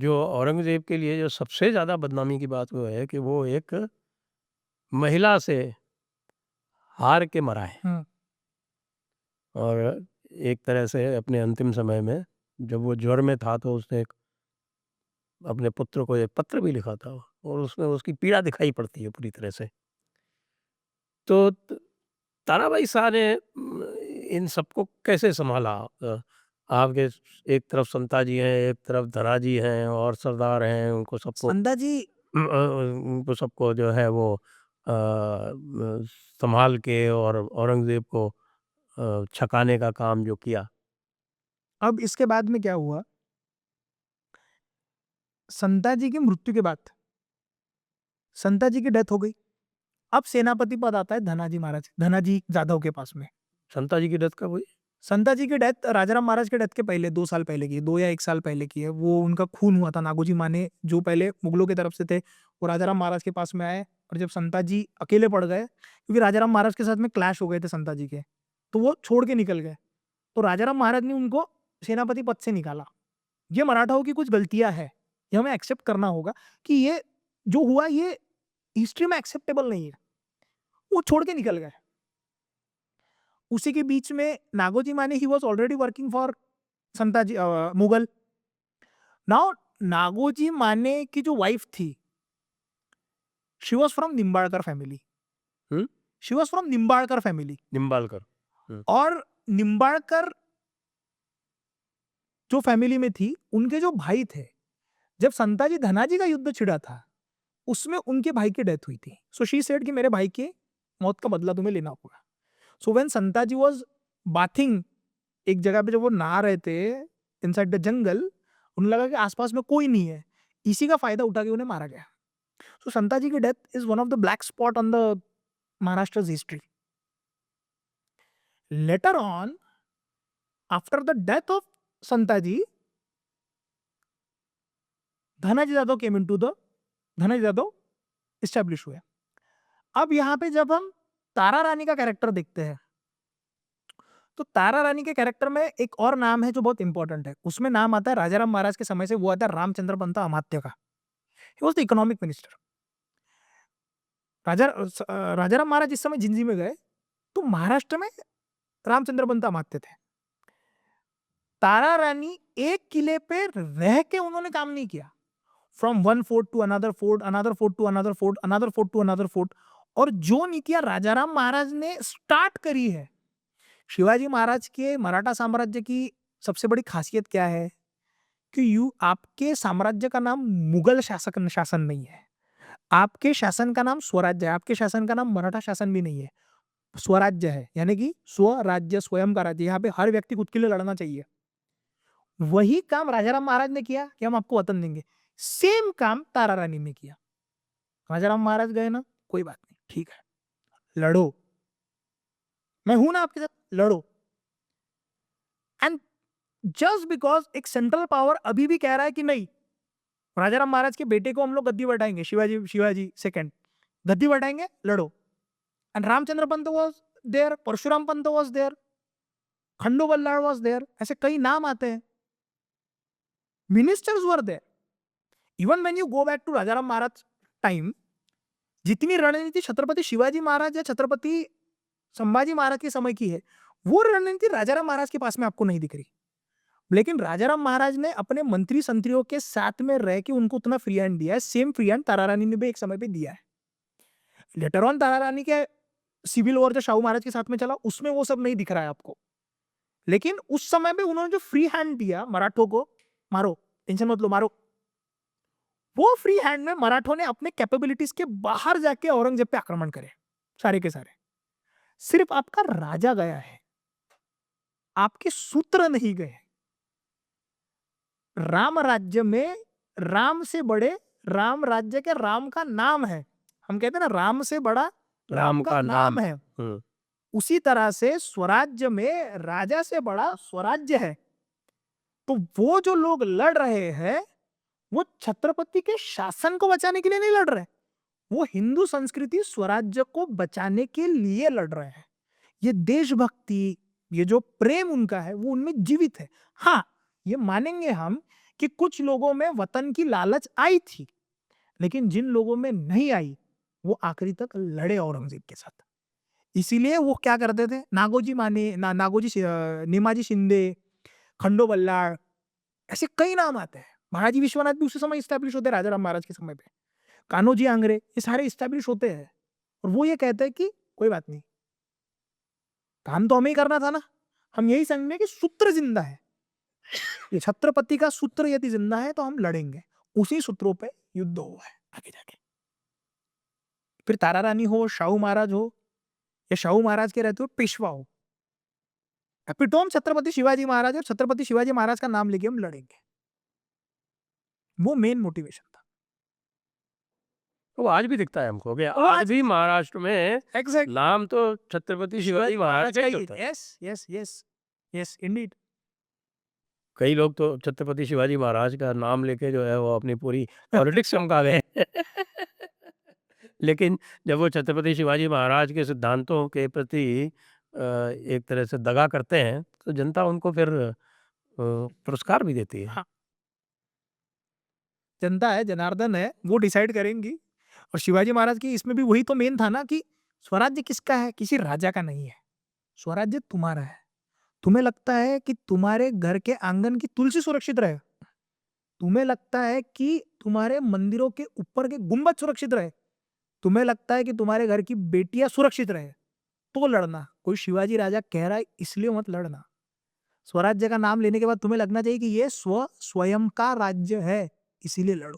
जो औरंगज़ेब के लिए जो सबसे ज़्यादा बदनामी की बात वो है कि वो एक महिला से हार के मरा है। हुँ। और एक तरह से अपने अंतिम समय में जब वो ज्वर में था तो उसने एक अपने पुत्र को एक पत्र भी लिखा था और उसमें उसकी पीड़ा दिखाई पड़ती है पूरी तरह से। तो ताराबाई शाह ने इन सबको कैसे सँभाला? आपके एक तरफ संता जी हैं, एक तरफ धरा जी हैं और सरदार हैं, उनको सबको संदा जी उनको सबको जो है वो सँभाल के और औरंगज़ेब को छकाने का काम जो किया। अब इसके बाद में क्या हुआ, संता जी की मृत्यु के बाद संता जी की डेथ हो गई। अब सेनापति पद आता है धनाजी जाधव के पास में। संता जी की डेथ कब हुई? संता जी की डेथ राजाराम महाराज के डेथ के पहले 2 साल पहले की है, 2 या 1 साल पहले की है। वो उनका खून हुआ था, नागोजी माने जो पहले मुगलों की तरफ से थे, वो राजाराम महाराज के पास में आए और जब संता जी अकेले पड़ गए, क्योंकि राजाराम महाराज के साथ में क्लैश हो गए थे संता जी के, तो वो छोड़ के निकल गए। तो राजाराम महाराज ने उनको सेनापति पद से निकाला। ये मराठाओं की कुछ गलतियाँ हैं, ये हमें एक्सेप्ट करना होगा कि ये जो हुआ ये हिस्ट्री में एक्सेप्टेबल नहीं है। वो छोड़ के निकल गए। उसी के बीच में Nagoji Mane he was already working for Mughal. Now Nagoji Mane की जो वाइफ थी, she was from Nimbalkar family. Hmm? She was from Nimbalkar family Nimbalkar. Hmm. और निंबाळकर जो फैमिली में थी, उनके जो भाई थे, जब संताजी धनाजी का युद्ध छिड़ा था, उसमें उनके भाई की डेथ हुई थी। सो शी सेड कि मेरे भाई की मौत का बदला तुम्हें लेना होगा। So when Santaji was bathing, एक जगह पे जब वो नहा रहे थे इनसाइड द जंगल, उन्हें लगा कि आसपास में कोई नहीं है। इसी का फायदा उठा के उन्हें मारा गया। सो संता जी की death is one of the black spot on the Maharashtra's history. Later on, after the death of Santaji, Dhanaji Jadhav came into the Dhanaji Jadhav establish हुए। अब यहाँ पे जब हम तारा रानी का कैरेक्टर देखते हैं, तो तारा रानी के कैरेक्टर में एक और नाम है जो बहुत इंपॉर्टेंट है। उसमें नाम आता है राजाराम महाराज के समय से, वो आता है रामचंद्र पंत अमात्य का। He was the economic minister. Rajaram Maharaj इस समय जिंजी में गए, तो महाराष्ट्र में रामचंद्र पंत अमात्य थे। तारा रानी एक किले पे रह के उन्होंने काम नहीं किया। From one fort to another fort, another fort to another fort, another fort to another fort. और जो नीतियां राजाराम महाराज ने स्टार्ट करी है, शिवाजी महाराज के मराठा साम्राज्य की सबसे बड़ी खासियत क्या है कि आपके साम्राज्य का नाम मुगल शासन नहीं है। आपके शासन का नाम स्वराज्य है। आपके शासन का नाम मराठा शासन भी नहीं है, स्वराज्य है। यानी कि स्वराज्य, स्वयं का राज्य। यहाँ पे हर व्यक्ति खुद के लिए लड़ना चाहिए। वही काम राजाराम महाराज ने किया कि हम आपको वतन देंगे। सेम काम तारा रानी ने किया। राजाराम महाराज गए ना, कोई बात नहीं, ठीक है, लड़ो, मैं हूं ना आपके साथ, लड़ो। एंड जस्ट बिकॉज एक सेंट्रल पावर अभी भी कह रहा है कि नहीं, राजाराम महाराज के बेटे को हम लोग गद्दी बैठाएंगे, शिवाजी शिवाजी सेकंड गद्दी बैठाएंगे, लड़ो। And Ramchandra Pant was there, Parshuram Pant was there, Khandu Ballal was there, ऐसे कई नाम आते हैं। Ministers were there. Even when you go back to Rajaram Maharaj time, जितनी रणनीति छत्रपति शिवाजी महाराज या छत्रपति संभाजी महाराज के समय की है, वो रणनीति राजाराम महाराज के पास में आपको नहीं दिख रही। लेकिन राजाराम महाराज ने अपने मंत्री संतरियों के साथ में रह के उनको उतना फ्री हैंड दिया है। सेम फ्री हैंड तारा रानी ने भी एक समय पे दिया है। लेटर ऑन तारा रानी के सिविल वॉर जो शाहू महाराज के साथ में चला, उसमें वो सब नहीं दिख रहा है आपको। लेकिन उस समय में उन्होंने जो फ्री हैंड दिया मराठों को, मारो, टेंशन मत लो, मारो, वो फ्री हैंड में मराठों ने अपने कैपेबिलिटीज के बाहर जाके औरंगजेब पे आक्रमण करे, सारे के सारे। सिर्फ आपका राजा गया है, आपके सूत्र नहीं गए। राम राज्य में राम से बड़े, राम राज्य के राम का नाम है। हम कहते हैं ना, राम से बड़ा राम का नाम है। हुँ। उसी तरह से स्वराज्य में राजा से बड़ा स्वराज्य है। तो वो जो लोग लड़ रहे हैं, वो छत्रपति के शासन को बचाने के लिए नहीं लड़ रहे, वो हिंदू संस्कृति स्वराज्य को बचाने के लिए लड़ रहे हैं। ये देशभक्ति, ये जो प्रेम उनका है, वो उनमें जीवित है। हाँ, ये मानेंगे हम कि कुछ लोगों में वतन की लालच आई थी, लेकिन जिन लोगों में नहीं आई वो आखिरी तक लड़े औरंगजेब के साथ। इसीलिए वो क्या करते थे, नेमाजी शिंदे, खंडो बल्लाळ, ऐसे कई नाम आते हैं। महाराजी विश्वनाथ भी उसी समय इस्टेब्लिश होते हैं, राजा राम महाराज के समय पे। कान्होजी आंग्रे, ये सारे इस्टेब्लिश होते हैं और वो ये कहते हैं कि कोई बात नहीं, काम तो हमें ही करना था ना, हम यही समझे कि सूत्र जिंदा है, ये छत्रपति का सूत्र यदि जिंदा है तो हम लड़ेंगे। उसी सूत्रों पे युद्ध हुआ है आगे जाके। फिर तारा रानी हो, शाहू महाराज हो, या शाहू महाराज के रहते हो पेशवा हो, एपिटोम छत्रपति शिवाजी महाराज और छत्रपति शिवाजी महाराज का नाम लेके हम लड़ेंगे, वो मेन मोटिवेशन था। वो आज भी दिखता है हमको कि वो आज आज भी महाराष्ट्र में एग्जैक्ट नाम तो छत्रपति शिवाजी महाराज का ही होता है। Yes yes yes yes Indeed. कई लोग तो छत्रपति शिवाजी महाराज का नाम लेके जो है वो अपनी पूरी पॉलिटिक्स चमका गए। लेकिन जब वो छत्रपति शिवाजी महाराज के सिद्धांतों के प्रति एक तरह से दगा करते हैं तो जनता उनको फिर पुरस्कार भी देती है। हाँ, जनता है, जनार्दन है, वो डिसाइड करेंगी। और शिवाजी महाराज की इसमें भी वही तो मेन था ना कि स्वराज्य किसका है, किसी राजा का नहीं है, स्वराज्य तुम्हारा है। तुम्हें लगता है कि तुम्हारे घर के आंगन की तुलसी सुरक्षित रहे, तुम्हें लगता है कि तुम्हारे मंदिरों के ऊपर के गुंबद सुरक्षित रहे, तुम्हें लगता है कि तुम्हारे घर की बेटियां सुरक्षित रहे, तो लड़ना। कोई शिवाजी राजा कह रहा है इसलिए मत लड़ना। स्वराज्य का नाम लेने के बाद तुम्हें लगना चाहिए कि ये स्वयं का राज्य है, इसीलिए लड़ो।